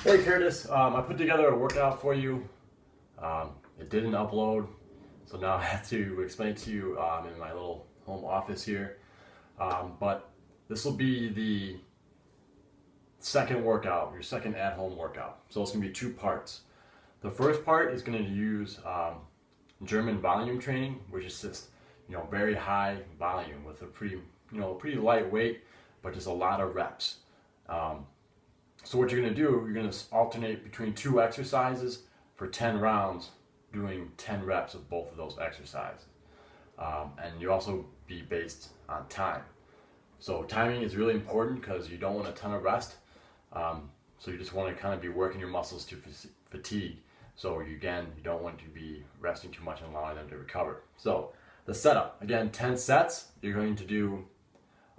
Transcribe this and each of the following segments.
Hey Curtis, I put together a workout for you. It didn't upload, so now I have to explain it to you in my little home office here. But this will be the second workout, your second at-home workout. So it's going to be two parts. The first part is going to use German volume training, which is just very high volume with a pretty light weight, but just a lot of reps. So what you're going to do, you're going to alternate between two exercises for 10 rounds, doing 10 reps of both of those exercises. And you also be based on time. So timing is really important because you don't want a ton of rest. So you just want to kind of be working your muscles to fatigue. So you don't want to be resting too much and allowing them to recover. So the setup, again, 10 sets. You're going to do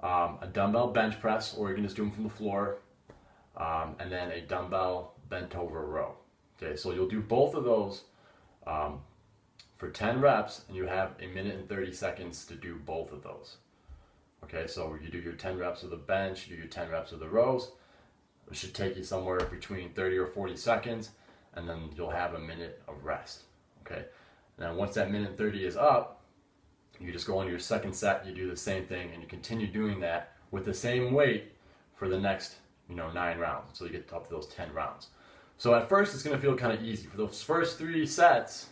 a dumbbell bench press, or you can just do them from the floor. And then a dumbbell bent over row. Okay, so you'll do both of those for 10 reps, and you have 1 minute and 30 seconds to do both of those. Okay, so you do your 10 reps of the bench, you do your 10 reps of the rows. It should take you somewhere between 30 or 40 seconds, and then you'll have 1 minute of rest. Okay, and then once that 1 minute and 30 is up, you just go into your second set, you do the same thing, and you continue doing that with the same weight for the next 9 rounds, so you get up to those 10 rounds. So at first it's going to feel kind of easy. For those first 3 sets,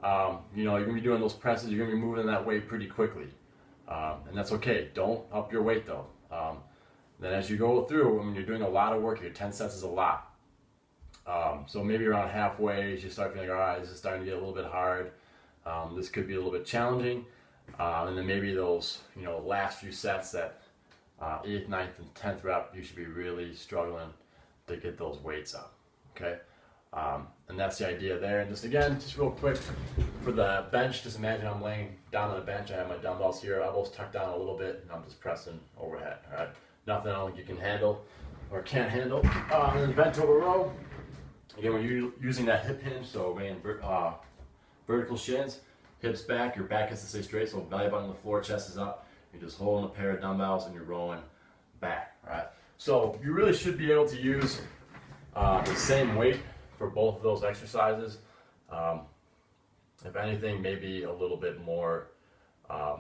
you're going to be doing those presses, you're going to be moving that weight pretty quickly. And that's okay. Don't up your weight though. Then as you go through, when you're doing a lot of work here, 10 sets is a lot. So maybe around halfway, you start feeling, all right, this is starting to get a little bit hard. This could be a little bit challenging. And then maybe those, last few sets, that 8th, 9th, and 10th rep, you should be really struggling to get those weights up, okay? And that's the idea there. And just real quick, for the bench, just imagine I'm laying down on a bench. I have my dumbbells here, elbows tucked down a little bit, and I'm just pressing overhead, all right? Nothing I don't think you can handle or can't handle. And then bent over row. Again, when you're using that hip hinge, so again, vertical shins, hips back, your back has to stay straight, so belly button on the floor, chest is up. You're just holding a pair of dumbbells and you're rolling back, right? So you really should be able to use the same weight for both of those exercises. If anything, maybe a little bit more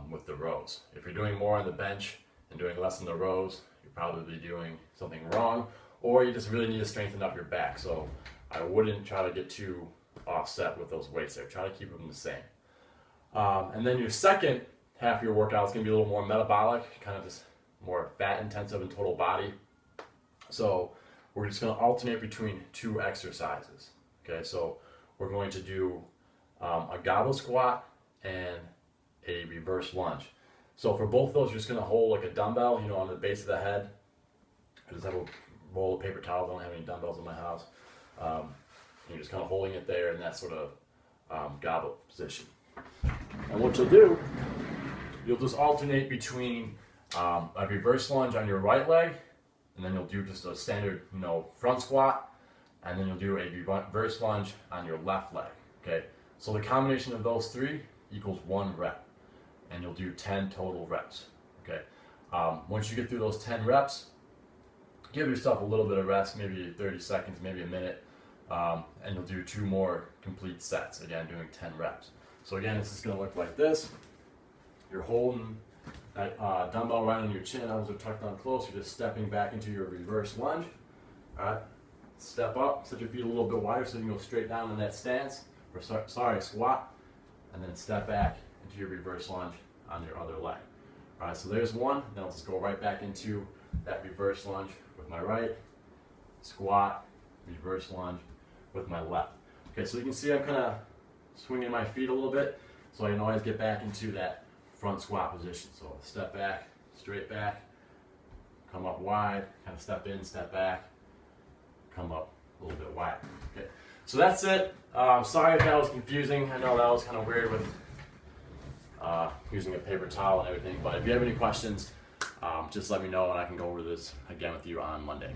with the rows. If you're doing more on the bench and doing less on the rows, you're probably doing something wrong, or you just really need to strengthen up your back. So I wouldn't try to get too offset with those weights there. Try to keep them the same. And then your second half of your workout is going to be a little more metabolic, kind of just more fat intensive and total body. So we're just going to alternate between 2 exercises. Okay, so we're going to do a goblet squat and a reverse lunge. So for both of those, you're just going to hold like a dumbbell, on the base of the head. I just have a roll of paper towels. I don't have any dumbbells in my house. You're just kind of holding it there in that sort of goblet position. And what you'll do, you'll just alternate between a reverse lunge on your right leg, and then you'll do just a standard, front squat, and then you'll do a reverse lunge on your left leg, okay? So the combination of those 3 equals 1 rep, and you'll do 10 total reps, okay? Once you get through those 10 reps, give yourself a little bit of rest, maybe 30 seconds, maybe a minute, and you'll do 2 more complete sets, again, doing 10 reps. So again, this is going to look like this. You're holding that dumbbell right on your chin, elbows are tucked on close. You're just stepping back into your reverse lunge. All right, step up, set your feet a little bit wider so you can go straight down in that stance, or squat, and then step back into your reverse lunge on your other leg. All right, so there's one. Then I'll just go right back into that reverse lunge with my right, squat, reverse lunge with my left. Okay, so you can see I'm kind of swinging my feet a little bit, so I can always get back into that front squat position. So step back, straight back, come up wide, kind of step in, step back, come up a little bit wide. Okay, so that's it. Sorry if that was confusing. I know that was kind of weird with using a paper towel and everything, but if you have any questions, just let me know and I can go over this again with you on Monday.